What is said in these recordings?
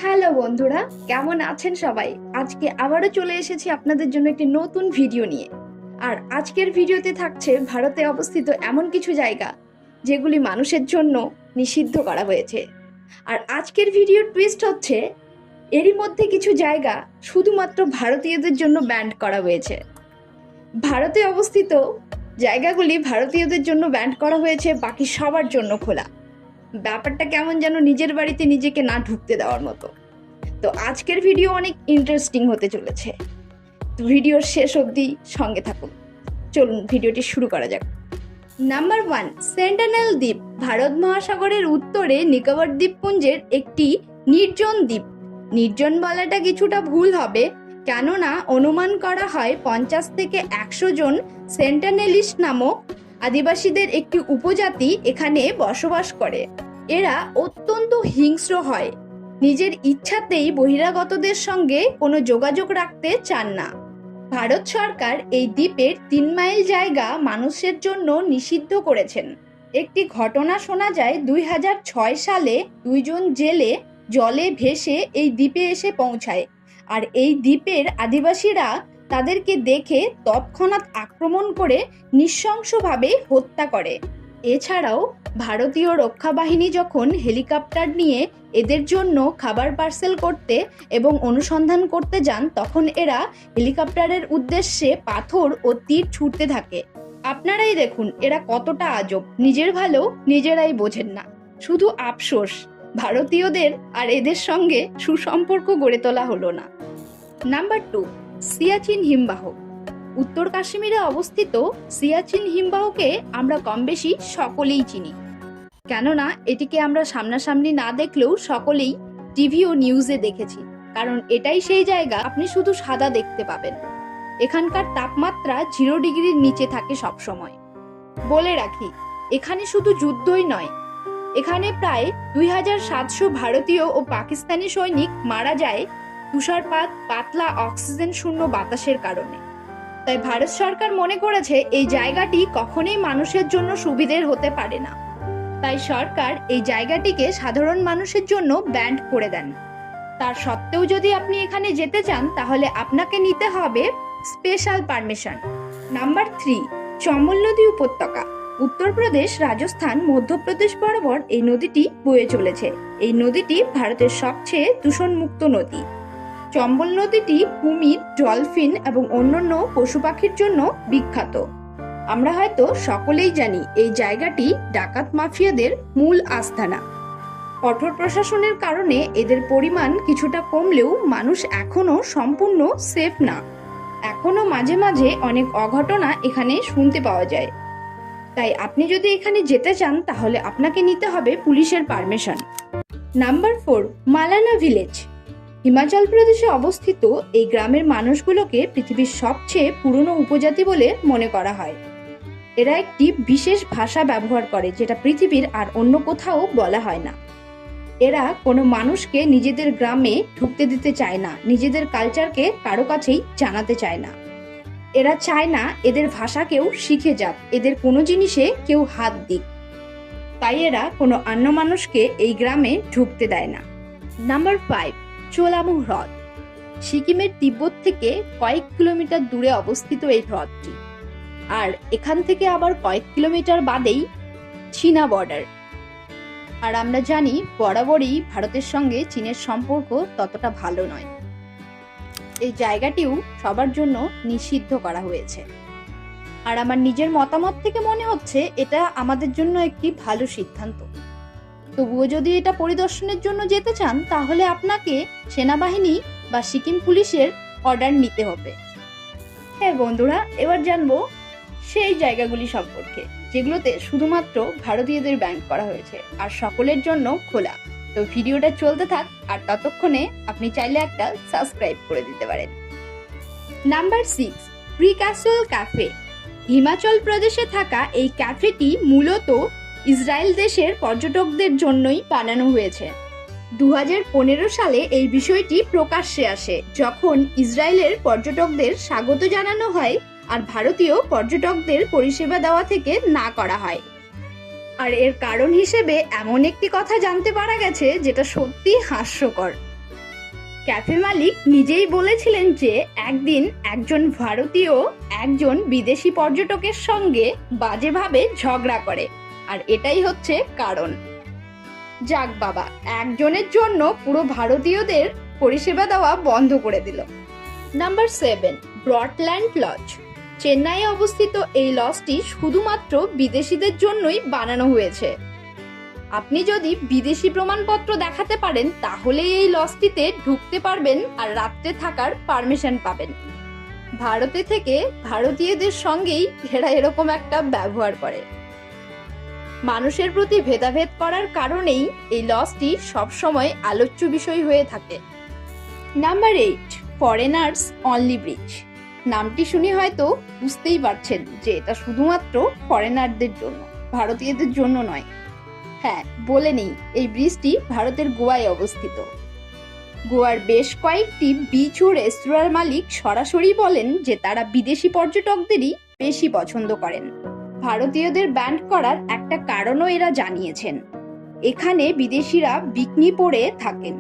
Hello বন্ধুরা, কেমন আছেন সবাই? আজকে আবারও চলে এসেছি আপনাদের জন্য একটি নতুন ভিডিও নিয়ে। আর আজকের ভিডিওতে থাকছে ভারতে অবস্থিত এমন কিছু জায়গা যেগুলি মানুষের জন্য নিষিদ্ধ করা হয়েছে। আর আজকের ভিডিওর টুইস্ট হচ্ছে এরই মধ্যে কিছু জায়গা শুধুমাত্র ভারতীয়দের জন্য ব্যান্ড করা হয়েছে। ভারতে অবস্থিত জায়গাগুলি ভারতীয়দের জন্য ব্যান্ড করা হয়েছে, বাকি সবার জন্য খোলা। ব্যাপারটা কেমন যেন নিজের বাড়িতে নিজেকে না ঢুকতে দেওয়ার মতো। তো আজকের ভিডিও অনেক ইন্টারেস্টিং হতে চলেছে, তো ভিডিওর শেষ অবধি সঙ্গে থাকুন। চলুন ভিডিওটি শুরু করা যাক। নাম্বার 1, সেন্টিনেল দ্বীপ ভারত মহাসাগরের উত্তরে নিকোবর দ্বীপপুঞ্জের একটি নির্জন দ্বীপ। নির্জন বলাটা কিছুটা ভুল হবে, কেননা অনুমান করা হয় 50 থেকে 100 জন সেন্টিনেলিস্ট নামক আদিবাসীদের একটি উপজাতি এখানে বসবাস করে। এরা অত্যন্ত হিংস্র হয়, নিজের ইচ্ছাতেই বহিরাগতদের সঙ্গে কোনো যোগাযোগ রাখতে চান না। ভারত সরকার এই দ্বীপের 3 মাইল জায়গা মানুষের জন্য নিষিদ্ধ করেছেন। একটি ঘটনা শোনা যায় 2006 সালে 2 জন জেলে জলে ভেসে এই দ্বীপে এসে পৌঁছায়, আর এই দ্বীপের আদিবাসীরা তাদেরকে দেখে তৎক্ষণাৎ আক্রমণ করে নৃশংসভাবে হত্যা করে। এছাড়াও ভারতীয় রক্ষা বাহিনী যখন হেলিকপ্টার নিয়ে এদের জন্য খাবার পার্সেল করতে এবং অনুসন্ধান করতে যান, তখন এরা হেলিকপ্টারের উদ্দেশ্যে পাথর ও তীর ছুঁড়তে থাকে। আপনারাই দেখুন এরা কতটা আজব, নিজের ভালো নিজেরাই বোঝেন না। শুধু আফসোস ভারতীয়দের আর এদের সঙ্গে সুসম্পর্ক গড়ে তোলা হলো না। নাম্বার 2, সিয়াচিন হিমবাহ। উত্তর কাশ্মীরে অবস্থিত সিয়াচিন হিমবাহকে আমরা কম বেশি সকলেই চিনি, কেননা এটিকে আমরা সামনাসামনি না দেখলেও সকলেই টিভি ও নিউজে দেখেছি। কারণ এটাই সেই জায়গা আপনি শুধু সাদা দেখতে পাবেন। এখানকার তাপমাত্রা 0 ডিগ্রির নিচে থাকে সব সময়। বলে রাখি, এখানে শুধু যুদ্ধই নয়, এখানে প্রায় 2700 ভারতীয় ও পাকিস্তানি সৈনিক মারা যায় তুষারপাত, পাতলা অক্সিজেন শূন্য বাতাসের কারণে। তাই ভারত সরকার মনে করেছে এই জায়গাটি কখনোই মানুষের জন্য সুবিধের হতে পারে না। তাই সরকার এই জায়গাটিকে সাধারণ মানুষের জন্য ব্যান্ড করে দেন। তার সত্ত্বেও যদি আপনি এখানে যেতে চান তাহলে আপনাকে নিতে হবে স্পেশাল পারমিশন। নাম্বার 3, চম্বল নদী উপত্যকা। উত্তরপ্রদেশ, রাজস্থান, মধ্যপ্রদেশ বরাবর এই নদীটি বয়ে চলেছে। এই নদীটি ভারতের সবচেয়ে দূষণমুক্ত নদী। চম্বল নদীটি কুমির, ডলফিন এবং অন্যান্য পশু পাখির জন্য বিখ্যাত। আমরা হয়তো সকলেই জানি এই জায়গাটি ডাকাত মাফিয়াদের মূল আস্তানা। কঠোর প্রশাসনের কারণে এদের পরিমাণ কিছুটা কমলেও মানুষ এখনো সম্পূর্ণ সেফ না। এখনো মাঝে মাঝে অনেক অঘটনা এখানে শুনতে পাওয়া যায়। তাই আপনি যদি এখানে যেতে চান তাহলে আপনাকে নিতে হবে পুলিশের পারমিশন। নাম্বার 4, মালানা ভিলেজ। হিমাচল প্রদেশে অবস্থিত এই গ্রামের মানুষগুলোকে পৃথিবীর সবচেয়ে পুরনো উপজাতি বলে মনে করা হয়। এরা একটি বিশেষ ভাষা ব্যবহার করে যেটা পৃথিবীর আর অন্য কোথাও বলা হয় না। এরা কোনো মানুষকে নিজেদের গ্রামে ঢুকতে দিতে চায় না, নিজেদের কালচারকে কারো কাছেই জানাতে চায় না। এরা চায় না এদের ভাষা কেউ শিখে যাক, এদের কোনো জিনিসে কেউ হাত দিক। তাই এরা কোনো অন্য মানুষকে এই গ্রামে ঢুকতে দেয় না। নাম্বার 5, চোলামু হ্রদ। সিকিমের তিব্বত থেকে কয়েক কিলোমিটার দূরে অবস্থিত এই হ্রদটি, আর এখান থেকে আবার কয়েক কিলোমিটার বাদেই চীনা বর্ডার। আর আমরা জানি বরাবরই ভারতের সঙ্গে চীনের সম্পর্ক ততটা ভালো নয়। এই জায়গাটিও সবার জন্য নিষিদ্ধ করা হয়েছে। আর আমার নিজের মতামত থেকে মনে হচ্ছে এটা আমাদের জন্য একটি ভালো সিদ্ধান্ত। তবুও যদি এটা পরিদর্শনের জন্য যেতে চান তাহলে আপনাকে সেনাবাহিনী বা সিকিম পুলিশের অর্ডার নিতে হবে। হ্যাঁ বন্ধুরা, এবার জানবো সেই জায়গাগুলি সম্পর্কে যেগুলোতে শুধুমাত্র ভারতীয়দের ব্যান্ড করা হয়েছে আর সকলের জন্য খোলা। তো ভিডিওটা চলতে থাক, আর ততক্ষণে আপনি চাইলে একটা সাবস্ক্রাইব করে দিতে পারেন। Number 6, প্রিক্যাসল cafe. হিমাচল প্রদেশে থাকা এই ক্যাফেটি মূলত ইসরায়েল দেশের পর্যটকদের জন্যই বানানো হয়েছে। 2015 সালে এই বিষয়টি প্রকাশ্যে আসে, যখন ইসরায়েলের পর্যটকদের স্বাগত জানানো হয় আর ভারতীয় পর্যটকদের পরিষেবা দেওয়া থেকে না করা হয়। আর এর কারণ হিসেবে এমন একটি কথা জানতে পারা গেছে যেটা সত্যি হাস্যকর। ক্যাফে মালিক নিজেই বলেছিলেন যে একদিন একজন ভারতীয় একজন বিদেশি পর্যটকের সঙ্গে বাজেভাবে ঝগড়া করে, আর এটাই হচ্ছে কারণ। যাক বাবা, একজনের জন্য পুরো ভারতীয়দের পরিষেবা দেওয়া বন্ধ করে দিল। Number 7, Broadland Lodge. চেন্নাইয়ে অবস্থিত এই লজটি শুধুমাত্র বিদেশিদের জন্যই বানানো হয়েছে। আপনি যদি বিদেশি প্রমাণপত্র দেখাতে পারেন তাহলে এই লজটিতে ঢুকতে পারবেন আর রাত্রে থাকার পারমিশন পাবেন। ভারতে থেকে ভারতীয়দের সঙ্গেই এরা এরকম একটা ব্যবহার করে। মানুষের প্রতি ভেদাভেদ করার কারণেই এই লজটি সবসময় আলোচ্য বিষয় হয়ে থাকে। Number 8, foreigners only bridge. নামটি শুনে হয়তো বুঝতেই পারছেন যে এটা শুধুমাত্র ফরেনারদের জন্য, ভারতীয়দের জন্য নয়। হ্যাঁ, বলে নেই, এই ব্রিজটি ভারতের গোয়ায় অবস্থিত। গোয়ার বেশ কয়েকটি বিচ ও রেস্তোরাঁর মালিক সরাসরি বলেন যে তারা বিদেশি পর্যটকদেরই বেশি পছন্দ করেন। ভারতীয়দের ব্যান্ড করার একটা কারণও এরা জানিয়েছেন। এখানে বিদেশিরা বিকনি পরে থাকেন,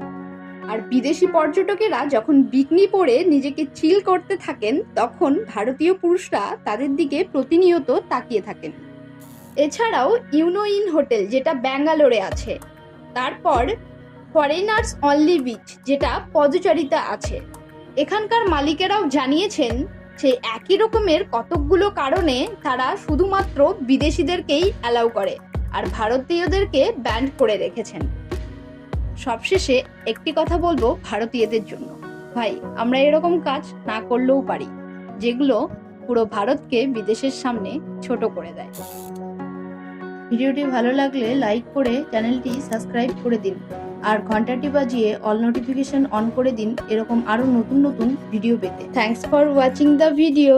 আর বিদেশি পর্যটকেরা যখন বিকনি পরে নিজেকে চিল করতে থাকেন তখন ভারতীয় পুরুষরা তাদের দিকে প্রতিনিয়ত তাকিয়ে থাকেন। এছাড়াও ইউনো ইন হোটেল, যেটা ব্যাঙ্গালোরে আছে, তারপর ফরেনার্স অনলি বিচ, যেটা পদচারিতা আছে। এখানকার মালিকেরাও জানিয়েছেন যে একই রকমের কতকগুলো কারণে তারা শুধুমাত্র বিদেশিদেরকেই অ্যালাউ করে আর ভারতীয়দেরকে ব্যান্ড করে রেখেছেন। সবশেষে একটি কথা বলবো ভারতীয়দের জন্য, ভাই, আমরা এরকম কাজ না করলেও পারি যেগুলো পুরো ভারতকে বিদেশের সামনে ছোট করে দেয়। ভিডিওটি ভালো লাগলে লাইক করে চ্যানেলটি সাবস্ক্রাইব করে দিন আর ঘন্টাটি বাজিয়ে অল নোটিফিকেশন অন করে দিন এরকম আরো নতুন নতুন ভিডিও পেতে। Thanks for watching the video.